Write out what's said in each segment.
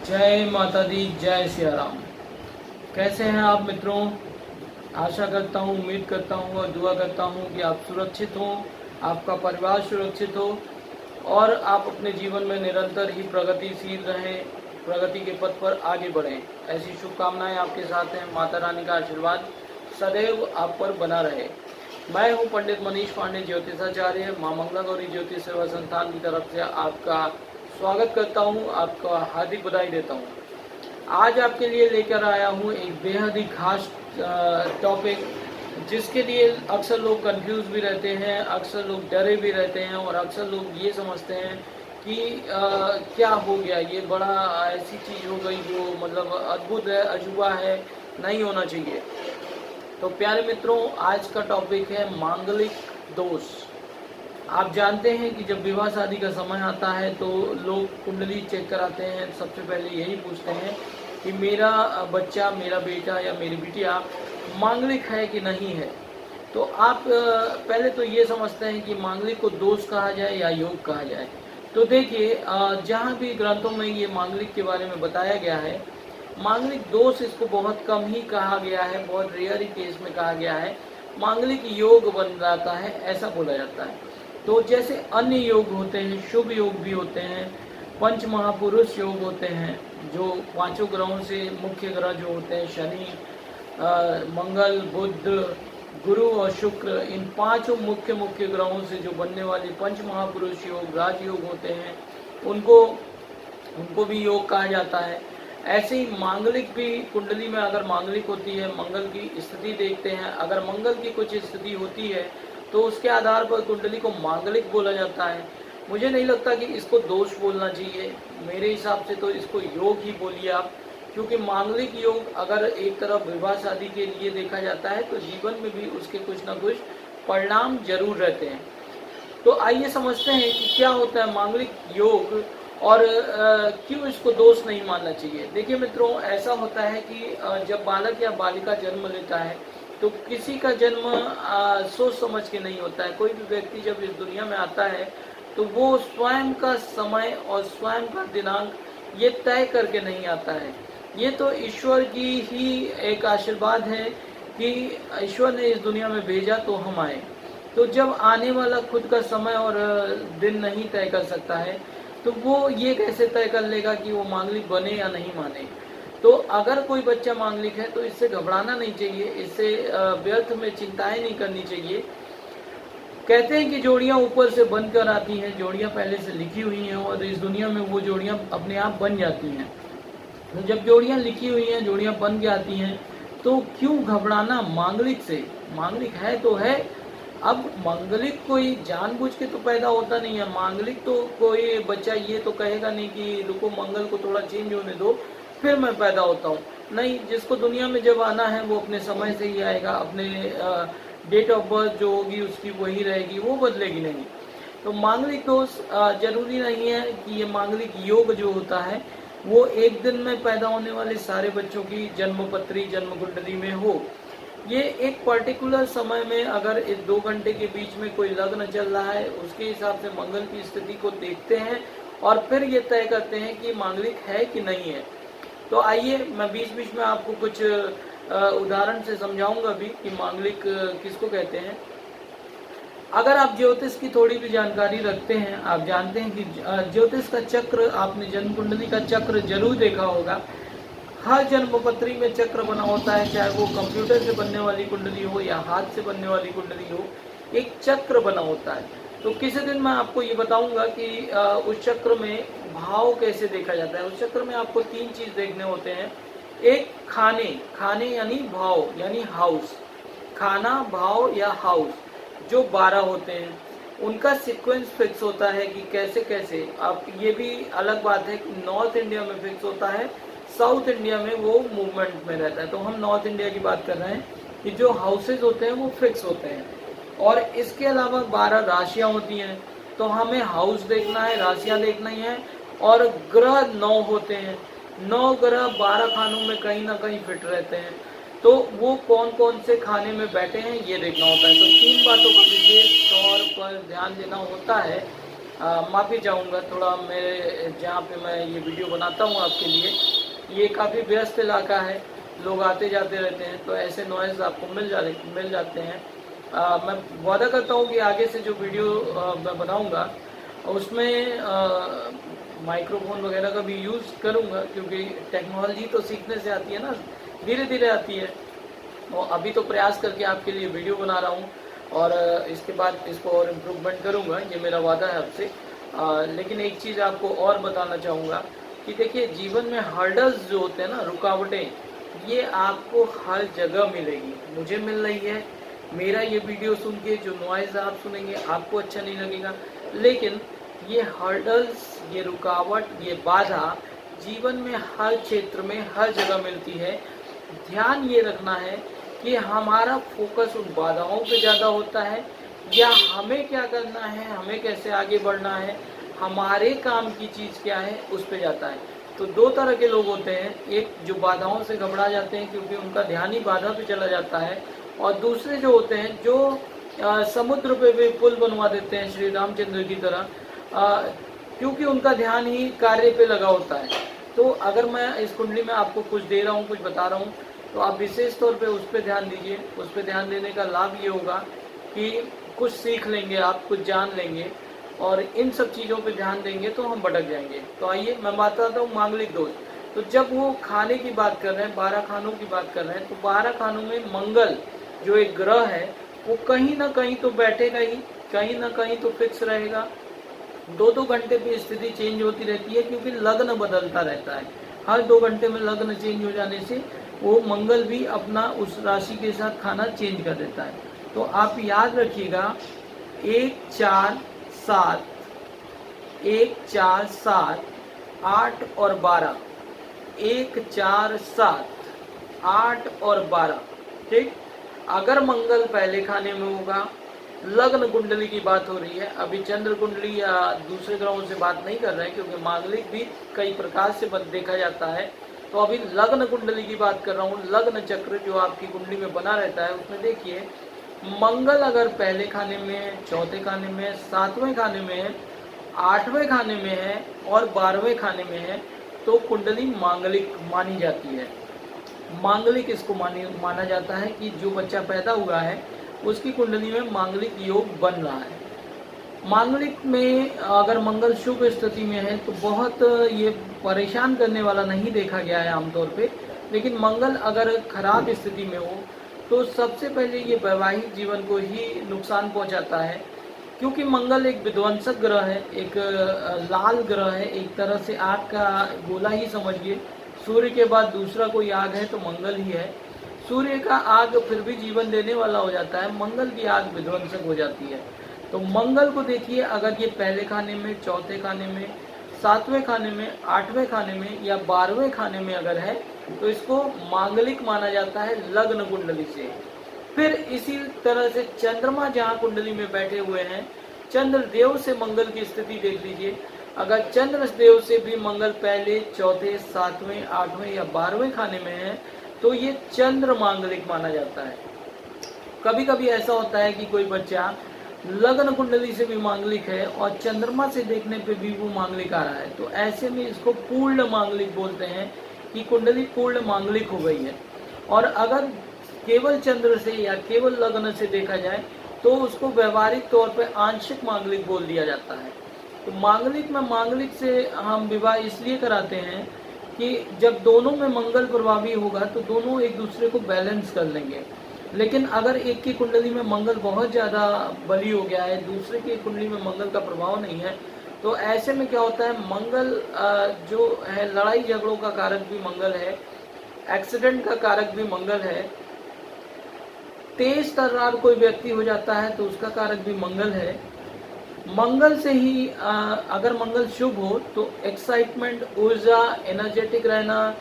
जय माता दी, जय सिया राम। कैसे हैं आप मित्रों? आशा करता हूँ, उम्मीद करता हूँ और दुआ करता हूँ कि आप सुरक्षित हों, आपका परिवार सुरक्षित हो और आप अपने जीवन में निरंतर ही प्रगतिशील रहें, प्रगति के पथ पर आगे बढ़ें। ऐसी शुभकामनाएं आपके साथ हैं। माता रानी का आशीर्वाद सदैव आप पर बना रहे। मैं हूँ पंडित मनीष पांडे, ज्योतिषाचार्य, मां मंगला गौरी ज्योतिष सेवा संस्थान की तरफ से आपका स्वागत करता हूँ, आपका हार्दिक बधाई देता हूँ। आज आपके लिए लेकर आया हूँ एक बेहद ही खास टॉपिक, जिसके लिए अक्सर लोग कंफ्यूज भी रहते हैं, अक्सर लोग डरे भी रहते हैं और अक्सर लोग ये समझते हैं कि क्या हो गया, ये बड़ा ऐसी चीज़ हो गई जो मतलब अद्भुत है, अजूबा है, नहीं होना चाहिए। तो प्यारे मित्रों, आज का टॉपिक है मांगलिक दोष। आप जानते हैं कि जब विवाह शादी का समय आता है तो लोग कुंडली चेक कराते हैं। सबसे पहले यही पूछते हैं कि मेरा बच्चा, मेरा बेटा या मेरी बिटिया मांगलिक है कि नहीं है। तो आप पहले तो ये समझते हैं कि मांगलिक को दोष कहा जाए या योग कहा जाए। तो देखिए, जहाँ भी ग्रंथों में ये मांगलिक के बारे में बताया गया है, मांगलिक दोष इसको बहुत कम ही कहा गया है, बहुत रेयर ही केस में कहा गया है। मांगलिक योग बन जाता है, ऐसा बोला जाता है। तो जैसे अन्य योग होते हैं, शुभ योग भी होते हैं, पंच महापुरुष योग होते हैं, जो पांचों ग्रहों से मुख्य ग्रह जो होते हैं, शनि, मंगल, बुध, गुरु और शुक्र, इन पांचों मुख्य ग्रहों से जो बनने वाले पंच महापुरुष योग, राजयोग होते हैं, उनको भी योग कहा जाता है। ऐसे ही मांगलिक भी, कुंडली में अगर मांगलिक होती है, मंगल की स्थिति देखते हैं, अगर मंगल की कुछ स्थिति होती है तो उसके आधार पर कुंडली को मांगलिक बोला जाता है। मुझे नहीं लगता कि इसको दोष बोलना चाहिए, मेरे हिसाब से तो इसको योग ही बोलिए आप, क्योंकि मांगलिक योग अगर एक तरफ विवाह शादी के लिए देखा जाता है तो जीवन में भी उसके कुछ ना कुछ परिणाम जरूर रहते हैं। तो आइए समझते हैं कि क्या होता है मांगलिक योग और क्यों इसको दोष नहीं मानना चाहिए। देखिए मित्रों, ऐसा होता है कि जब बालक या बालिका जन्म लेता है तो किसी का जन्म सोच समझ के नहीं होता है। कोई भी व्यक्ति जब इस दुनिया में आता है तो वो स्वयं का समय और स्वयं का दिनांक ये तय करके नहीं आता है। ये तो ईश्वर की ही एक आशीर्वाद है कि ईश्वर ने इस दुनिया में भेजा तो हम आए। तो जब आने वाला खुद का समय और दिन नहीं तय कर सकता है तो वो ये कैसे तय कर लेगा कि वो मांगलिक बने या नहीं माने। तो अगर कोई बच्चा मांगलिक है तो इससे घबराना नहीं चाहिए, इससे व्यर्थ में चिंताएं नहीं करनी चाहिए। कहते हैं कि जोड़ियां ऊपर से बन कर आती हैं, जोड़ियां पहले से लिखी हुई हैं और इस दुनिया में वो जोड़ियां अपने आप बन जाती हैं। तो जब जोड़ियां लिखी हुई हैं, जोड़ियां बन के आती हैं, तो क्यों घबराना मांगलिक से? मांगलिक है तो है। अब मांगलिक कोई जानबूझ के तो पैदा होता नहीं है। मांगलिक तो कोई बच्चा ये तो कहेगा नहीं कि रुको मंगल को थोड़ा चेंज होने दो फिर मैं पैदा होता हूँ। नहीं, जिसको दुनिया में जब आना है वो अपने समय से ही आएगा, अपने डेट ऑफ बर्थ जो होगी उसकी वही रहेगी, वो बदलेगी नहीं। तो मांगलिक दोष जरूरी नहीं है कि ये मांगलिक योग जो होता है वो एक दिन में पैदा होने वाले सारे बच्चों की जन्मपत्री, जन्म कुंडली में हो। ये एक पर्टिकुलर समय में अगर इस 2 घंटे के बीच में कोई लग्न चल रहा है, उसके हिसाब से मंगल की स्थिति को देखते हैं और फिर ये तय करते हैं कि मांगलिक है कि नहीं है। तो आइए मैं बीच बीच में आपको कुछ उदाहरण से समझाऊंगा भी कि मांगलिक किसको कहते हैं। अगर आप ज्योतिष की थोड़ी भी जानकारी रखते हैं, आप जानते हैं कि ज्योतिष का चक्र, आपने जन्म कुंडली का चक्र जरूर देखा होगा। हर जन्मपत्री में चक्र बना होता है, चाहे वो कंप्यूटर से बनने वाली कुंडली हो या हाथ से बनने वाली कुंडली हो, एक चक्र बना होता है। तो किसी दिन मैं आपको ये बताऊंगा कि उस चक्र में भाव कैसे देखा जाता है। उस चक्र में आपको 3 चीज देखने होते हैं। एक खाने यानी भाव यानी हाउस, खाना, भाव या हाउस, जो 12 होते हैं उनका सीक्वेंस फिक्स होता है कि कैसे कैसे। अब ये भी अलग बात है कि नॉर्थ इंडिया में फिक्स होता है, साउथ इंडिया में वो मूवमेंट में रहता है। तो हम नॉर्थ इंडिया की बात कर रहे हैं कि जो हाउसेज होते हैं वो फिक्स होते हैं, और इसके अलावा 12 राशियां होती हैं। तो हमें हाउस देखना है, राशियां देखना ही है, और ग्रह 9 होते हैं। 9 ग्रह 12 खानों में कहीं ना कहीं फिट रहते हैं। तो वो कौन कौन से खाने में बैठे हैं ये देखना होता है। तो 3 बातों का विशेष तौर पर ध्यान देना होता है। माफ़ी चाहूँगा, थोड़ा मेरे जहाँ पे मैं ये वीडियो बनाता हूँ आपके लिए, ये काफ़ी व्यस्त इलाका है, लोग आते जाते रहते हैं, तो ऐसे नॉइज़ आपको मिल जाते हैं। मैं वादा करता हूँ कि आगे से जो वीडियो मैं बनाऊँगा उसमें माइक्रोफोन वगैरह का भी यूज़ करूँगा, क्योंकि टेक्नोलॉजी तो सीखने से आती है ना, धीरे धीरे आती है। और अभी तो प्रयास करके आपके लिए वीडियो बना रहा हूँ, और इसके बाद इसको और इम्प्रूवमेंट करूँगा, ये मेरा वादा है आपसे। लेकिन एक चीज़ आपको और बताना चाहूँगा कि देखिए, जीवन में हर्डल्स जो होते हैं ना, रुकावटें, ये आपको हर जगह मिलेगी। मुझे मिल रही है, मेरा ये वीडियो सुन के जो नॉइज़ आप सुनेंगे आपको अच्छा नहीं लगेगा, लेकिन ये हर्डल्स, ये रुकावट, ये बाधा जीवन में हर क्षेत्र में हर जगह मिलती है। ध्यान ये रखना है कि हमारा फोकस उन बाधाओं पे ज़्यादा होता है, या हमें क्या करना है, हमें कैसे आगे बढ़ना है, हमारे काम की चीज़ क्या है, उस पे जाता है। तो 2 तरह के लोग होते हैं, एक जो बाधाओं से घबरा जाते हैं क्योंकि उनका ध्यान ही बाधा पे चला जाता है, और दूसरे जो होते हैं जो समुद्र पे भी पुल बनवा देते हैं श्री रामचंद्र की तरह, क्योंकि उनका ध्यान ही कार्य पे लगा होता है। तो अगर मैं इस कुंडली में आपको कुछ दे रहा हूँ, कुछ बता रहा हूँ, तो आप विशेष तौर पे उस पर ध्यान दीजिए। उस पर ध्यान देने का लाभ ये होगा कि कुछ सीख लेंगे आप, कुछ जान लेंगे, और इन सब चीज़ों पे ध्यान देंगे तो हम भटक जाएंगे। तो आइए मैं बताता हूँ मांगलिक दोष। तो जब वो खाने की बात कर रहे हैं, 12 खानों की बात कर रहे हैं, तो 12 खानों में मंगल जो एक ग्रह है वो कहीं ना कहीं तो बैठेगा ही, कहीं ना कहीं तो फिक्स रहेगा। 2-2 घंटे पे स्थिति चेंज होती रहती है, क्योंकि लग्न बदलता रहता है। हर 2 घंटे में लग्न चेंज हो जाने से वो मंगल भी अपना उस राशि के साथ खाना चेंज कर देता है। तो आप याद रखिएगा, 1 4 7, 1 4 7, 8 और 12, 1 4 7, 8 और 12, ठीक। अगर मंगल पहले खाने में होगा, लग्न कुंडली की बात हो रही है, अभी चंद्र कुंडली या दूसरे ग्रहों से बात नहीं कर रहे हैं, क्योंकि मांगलिक भी कई प्रकार से देखा जाता है। तो अभी लग्न कुंडली की बात कर रहा हूँ। लग्न चक्र जो आपकी कुंडली में बना रहता है, उसमें देखिए, मंगल अगर पहले खाने में है, चौथे खाने में है, 7वें खाने में है, 8वें खाने में है और 12वें खाने में है, तो कुंडली मांगलिक मानी जाती है। मांगलिक इसको माना जाता है कि जो बच्चा पैदा हुआ है उसकी कुंडली में मांगलिक योग बन रहा है। मांगलिक में अगर मंगल शुभ स्थिति में है तो बहुत ये परेशान करने वाला नहीं देखा गया है आमतौर पे, लेकिन मंगल अगर खराब स्थिति में हो तो सबसे पहले ये वैवाहिक जीवन को ही नुकसान पहुंचाता है, क्योंकि मंगल एक विध्वंसक ग्रह है, एक लाल ग्रह है, एक तरह से आग का गोला ही समझिए। सूर्य के बाद दूसरा कोई आग है तो मंगल ही है। सूर्य का आग फिर भी जीवन देने वाला हो जाता है, मंगल की आग विध्वंसक हो जाती है। तो मंगल को देखिए, अगर ये पहले खाने में, चौथे खाने में, 7वें खाने में, 8वें खाने में या 12वें खाने में अगर है तो इसको मांगलिक माना जाता है लग्न कुंडली से। फिर इसी तरह से चंद्रमा जहाँ कुंडली में बैठे हुए हैं, चंद्र देव से मंगल की स्थिति देख लीजिए। अगर चंद्र देव से भी मंगल पहले, चौथे, 7वें, 8वें या 12वें खाने में है तो ये चंद्र मांगलिक माना जाता है। कभी कभी ऐसा होता है कि कोई बच्चा लग्न कुंडली से भी मांगलिक है और चंद्रमा से देखने पे भी वो मांगलिक आ रहा है, तो ऐसे में इसको पूर्ण मांगलिक बोलते हैं कि कुंडली पूर्ण मांगलिक हो गई है। और अगर केवल चंद्र से या केवल लग्न से देखा जाए तो उसको व्यवहारिक तौर पे आंशिक मांगलिक बोल दिया जाता है। तो मांगलिक में, मांगलिक से हम विवाह इसलिए कराते हैं कि जब दोनों में मंगल प्रभावी होगा तो दोनों एक दूसरे को बैलेंस कर लेंगे। लेकिन अगर एक की कुंडली में मंगल बहुत ज़्यादा बली हो गया है, दूसरे की कुंडली में मंगल का प्रभाव नहीं है, तो ऐसे में क्या होता है, मंगल जो है लड़ाई झगड़ों का कारक भी मंगल है, एक्सीडेंट का कारक भी मंगल है, तेज तर्रार कोई व्यक्ति हो जाता है तो उसका कारक भी मंगल है। मंगल से ही अगर मंगल शुभ हो तो एक्साइटमेंट, ऊर्जा, एनर्जेटिक रहना,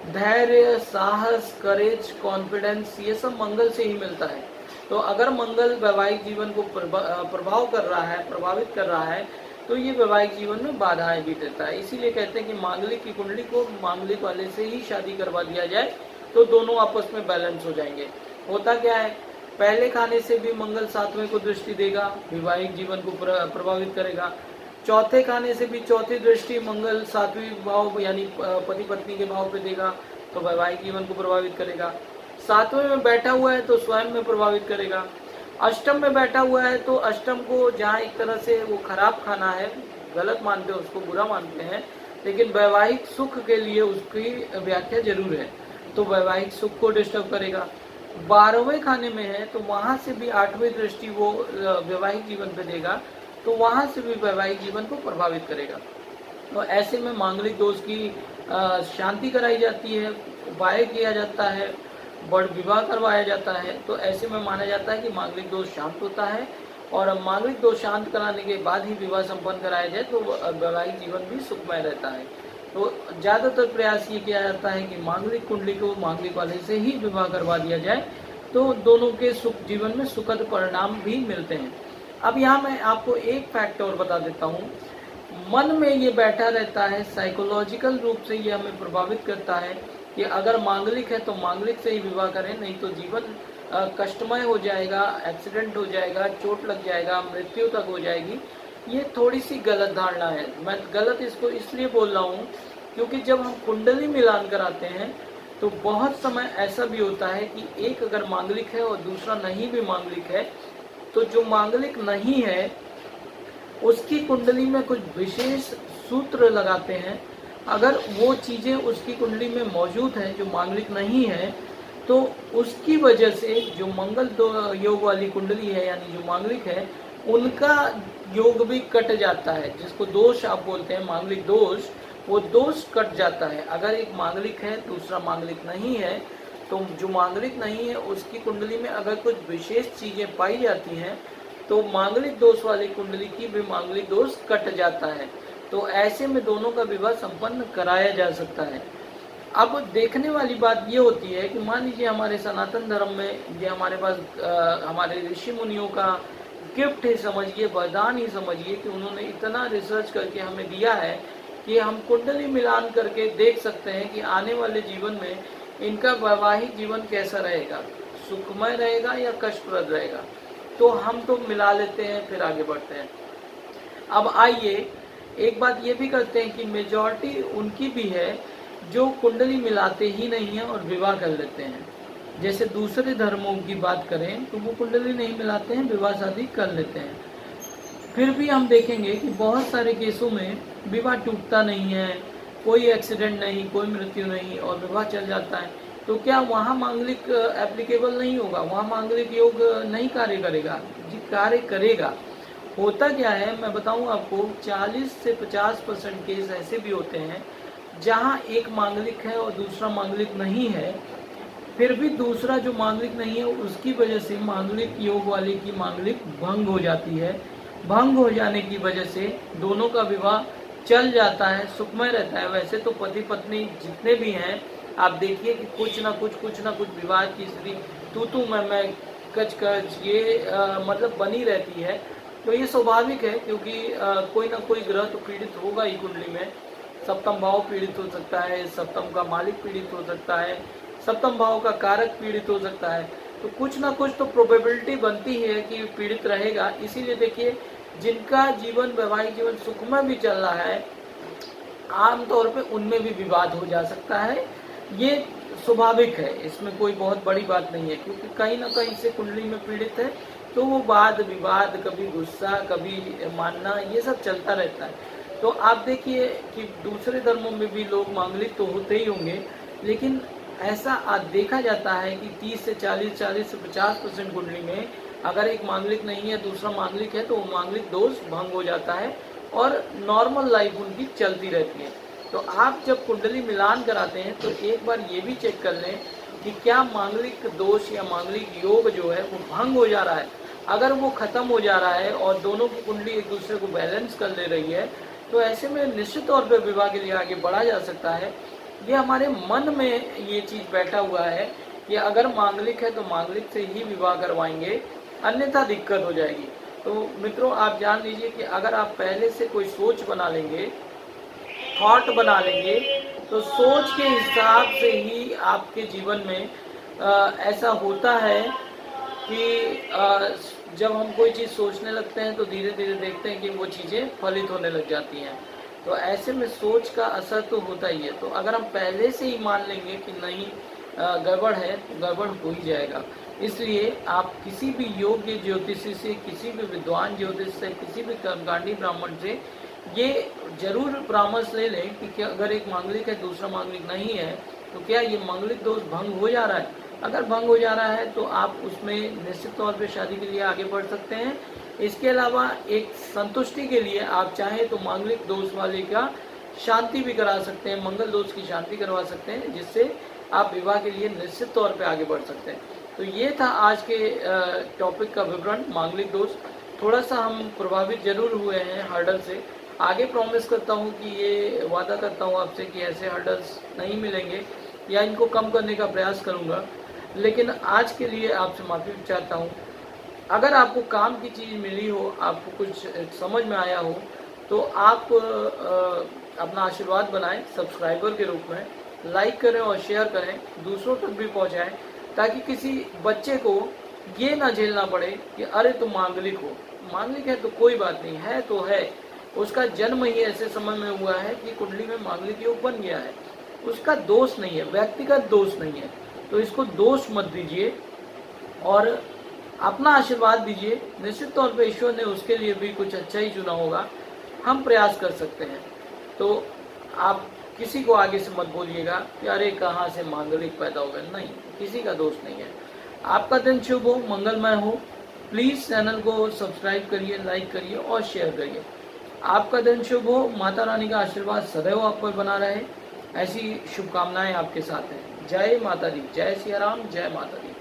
धैर्य, साहस, करेज, कॉन्फिडेंस, ये सब मंगल से ही मिलता है। तो अगर मंगल वैवाहिक जीवन को प्रभाव कर रहा है, प्रभावित कर रहा है, तो ये वैवाहिक जीवन में बाधाएं भी देता है। इसीलिए कहते हैं कि मांगलिक की कुंडली को मांगलिक वाले से ही शादी करवा दिया जाए, तो दोनों आपस में बैलेंस हो जाएंगे। होता क्या है, पहले खाने से भी मंगल सातवें को दृष्टि देगा, वैवाहिक जीवन को प्रभावित करेगा। चौथे खाने से भी चौथी दृष्टि मंगल सातवीं भाव यानी पति पत्नी के भाव पे देगा, तो वैवाहिक जीवन को प्रभावित करेगा। सातवें में बैठा हुआ है तो स्वयं में प्रभावित करेगा। अष्टम में बैठा हुआ है तो अष्टम को जहाँ एक तरह से वो खराब खाना है, गलत मानते हैं उसको, बुरा मानते हैं, लेकिन वैवाहिक सुख के लिए उसकी व्याख्या जरूर है, तो वैवाहिक सुख को डिस्टर्ब करेगा। 12वें खाने में है तो वहां से भी 8वीं दृष्टि वो वैवाहिक जीवन पे देगा, तो वहां से भी वैवाहिक जीवन को प्रभावित करेगा। तो ऐसे में मांगलिक दोष की शांति कराई जाती है, उपाय किया जाता है, बड़ विवाह करवाया जाता है। तो ऐसे में माना जाता है कि मांगलिक दोष शांत होता है, और मांगलिक दोष शांत कराने के बाद ही विवाह संपन्न कराया जाए तो वैवाहिक जीवन भी सुखमय रहता है। तो ज़्यादातर प्रयास ये किया जाता है कि मांगलिक कुंडली को मांगलिक वाले से ही विवाह करवा दिया जाए, तो दोनों के सुख जीवन में सुखद परिणाम भी मिलते हैं। अब यहाँ मैं आपको एक फैक्ट और बता देता हूँ। मन में ये बैठा रहता है, साइकोलॉजिकल रूप से ये हमें प्रभावित करता है कि अगर मांगलिक है तो मांगलिक से ही विवाह करें, नहीं तो जीवन कष्टमय हो जाएगा, एक्सीडेंट हो जाएगा, चोट लग जाएगा, मृत्यु तक हो जाएगी। ये थोड़ी सी गलत धारणा है। मैं गलत इसको इसलिए बोल रहा हूँ क्योंकि जब हम कुंडली मिलान कराते हैं तो बहुत समय ऐसा भी होता है कि एक अगर मांगलिक है और दूसरा नहीं भी मांगलिक है, तो जो मांगलिक नहीं है उसकी कुंडली में कुछ विशेष सूत्र लगाते हैं। अगर वो चीज़ें उसकी कुंडली में मौजूद हैं जो मांगलिक नहीं है, तो उसकी वजह से जो मंगल योग वाली कुंडली है यानी जो मांगलिक है उनका योग भी कट जाता है, जिसको दोष आप बोलते हैं, मांगलिक दोष, वो दोष कट जाता है। अगर एक मांगलिक है दूसरा मांगलिक नहीं है, तो जो मांगलिक नहीं है उसकी कुंडली में अगर कुछ विशेष चीजें पाई जाती हैं तो मांगलिक दोष वाली कुंडली की भी मांगलिक दोष कट जाता है। तो ऐसे में दोनों का विवाह संपन्न कराया जा सकता है। अब देखने वाली बात ये होती है कि मान लीजिए हमारे सनातन धर्म में ये हमारे पास हमारे ऋषि मुनियों का गिफ्ट ही समझिए, वरदान ही समझिए कि उन्होंने इतना रिसर्च करके हमें दिया है कि हम कुंडली मिलान करके देख सकते हैं कि आने वाले जीवन में इनका वैवाहिक जीवन कैसा रहेगा, सुखमय रहेगा या कष्टप्रद रहेगा। तो हम तो मिला लेते हैं, फिर आगे बढ़ते हैं। अब आइए एक बात ये भी करते हैं कि मेजॉरिटी उनकी भी है जो कुंडली मिलाते ही नहीं है और विवाह कर लेते हैं। जैसे दूसरे धर्मों की बात करें तो वो कुंडली नहीं मिलाते हैं, विवाह शादी कर लेते हैं। फिर भी हम देखेंगे कि बहुत सारे केसों में विवाह टूटता नहीं है, कोई एक्सीडेंट नहीं, कोई मृत्यु नहीं और विवाह चल जाता है। तो क्या वहाँ मांगलिक एप्लीकेबल नहीं होगा, वहाँ मांगलिक योग नहीं कार्य करेगा? जी कार्य करेगा। होता क्या है मैं बताऊं आपको, 40 से 50% केस ऐसे भी होते हैं जहाँ एक मांगलिक है और दूसरा मांगलिक नहीं है, फिर भी दूसरा जो मांगलिक नहीं है उसकी वजह से मांगलिक योग वाले की मांगलिक भंग हो जाती है। भंग हो जाने की वजह से दोनों का विवाह चल जाता है, सुखमय रहता है। वैसे तो पति पत्नी जितने भी हैं आप देखिए कि कुछ ना कुछ विवाद की स्थिति, तू मैं कच ये मतलब बनी रहती है। तो ये स्वाभाविक है क्योंकि कोई ना कोई ग्रह तो पीड़ित होगा ही कुंडली में। सप्तम भाव पीड़ित हो सकता है, सप्तम का मालिक पीड़ित हो सकता है, सप्तम भाव का कारक पीड़ित हो सकता है। तो कुछ ना कुछ तो प्रोबेबिलिटी बनती है कि पीड़ित रहेगा। इसीलिए देखिए जिनका जीवन वैवाहिक जीवन सुखमय भी चल रहा है, आमतौर पे उनमें भी विवाद हो जा सकता है। ये स्वाभाविक है, इसमें कोई बहुत बड़ी बात नहीं है, क्योंकि कहीं ना कहीं से कुंडली में पीड़ित है तो वो वाद विवाद, कभी गुस्सा, कभी मानना, ये सब चलता रहता है। तो आप देखिए कि दूसरे धर्मों में भी लोग मांगलिक तो होते ही होंगे, लेकिन ऐसा देखा जाता है कि 30 से 40 से 50% कुंडली में अगर एक मांगलिक नहीं है दूसरा मांगलिक है तो वो मांगलिक दोष भंग हो जाता है और नॉर्मल लाइफ उनकी चलती रहती है। तो आप जब कुंडली मिलान कराते हैं तो एक बार ये भी चेक कर लें कि क्या मांगलिक दोष या मांगलिक योग जो है वो भंग हो जा रहा है। अगर वो खत्म हो जा रहा है और दोनों की कुंडली एक दूसरे को बैलेंस कर ले रही है तो ऐसे में निश्चित तौर पर विवाह के लिए आगे बढ़ा जा सकता है। ये हमारे मन में ये चीज बैठा हुआ है कि अगर मांगलिक है तो मांगलिक से ही विवाह करवाएंगे, अन्यथा दिक्कत हो जाएगी। तो मित्रों, आप जान लीजिए कि अगर आप पहले से कोई सोच बना लेंगे, थॉट बना लेंगे, तो सोच के हिसाब से ही आपके जीवन में ऐसा होता है कि जब हम कोई चीज़ सोचने लगते हैं तो धीरे धीरे देखते हैं कि वो चीज़ें फलित होने लग जाती हैं। तो ऐसे में सोच का असर तो होता ही है। तो अगर हम पहले से ही मान लेंगे कि नहीं गड़बड़ है, तो गड़बड़ हो ही जाएगा। इसलिए आप किसी भी योग्य ज्योतिषी से, किसी भी विद्वान ज्योतिष से, किसी भी कर्मकांडी ब्राह्मण से ये जरूर परामर्श ले लें कि क्या अगर एक मांगलिक है दूसरा मांगलिक नहीं है तो क्या ये मांगलिक दोष भंग हो जा रहा है। अगर भंग हो जा रहा है तो आप उसमें निश्चित तौर पे शादी के लिए आगे बढ़ सकते हैं। इसके अलावा एक संतुष्टि के लिए आप चाहें तो मांगलिक दोष वाले का शांति भी करा सकते हैं, मंगल दोष की शांति करवा सकते हैं, जिससे आप विवाह के लिए निश्चित तौर पे आगे बढ़ सकते हैं। तो ये था आज के टॉपिक का विवरण, मांगलिक दोष। थोड़ा सा हम प्रभावित जरूर हुए हैं हर्डल से। आगे प्रॉमिस करता हूँ कि ये वादा करता हूँ आपसे कि ऐसे हर्डल्स नहीं मिलेंगे या इनको कम करने का प्रयास करूँगा। लेकिन आज के लिए आपसे माफ़ी चाहता हूँ। अगर आपको काम की चीज़ मिली हो, आपको कुछ समझ में आया हो, तो आप अपना आशीर्वाद बनाएं सब्सक्राइबर के रूप में, लाइक करें और शेयर करें, दूसरों तक भी पहुंचाएं, ताकि किसी बच्चे को ये ना झेलना पड़े कि अरे तुम मांगलिक हो। मांगलिक है तो कोई बात नहीं, है तो है, उसका जन्म ही ऐसे समय में हुआ है कि कुंडली में मांगलिक योग बन गया है, उसका दोष नहीं है, व्यक्तिगत दोष नहीं है। तो इसको दोष मत दीजिए और अपना आशीर्वाद दीजिए। निश्चित तौर पे ईश्वर ने उसके लिए भी कुछ अच्छा ही चुना होगा, हम प्रयास कर सकते हैं। तो आप किसी को आगे से मत बोलिएगा कि अरे कहाँ से मांगलिक पैदा हो गए, नहीं, किसी का दोष नहीं है। आपका दिन शुभ हो, मंगलमय हो। प्लीज़ चैनल को सब्सक्राइब करिए, लाइक करिए और शेयर करिए। आपका दिन शुभ हो, माता रानी का आशीर्वाद सदैव आप पर बना रहे, ऐसी शुभकामनाएं आपके साथ हैं। जय माता दी, जय सिया राम, जय माता दी।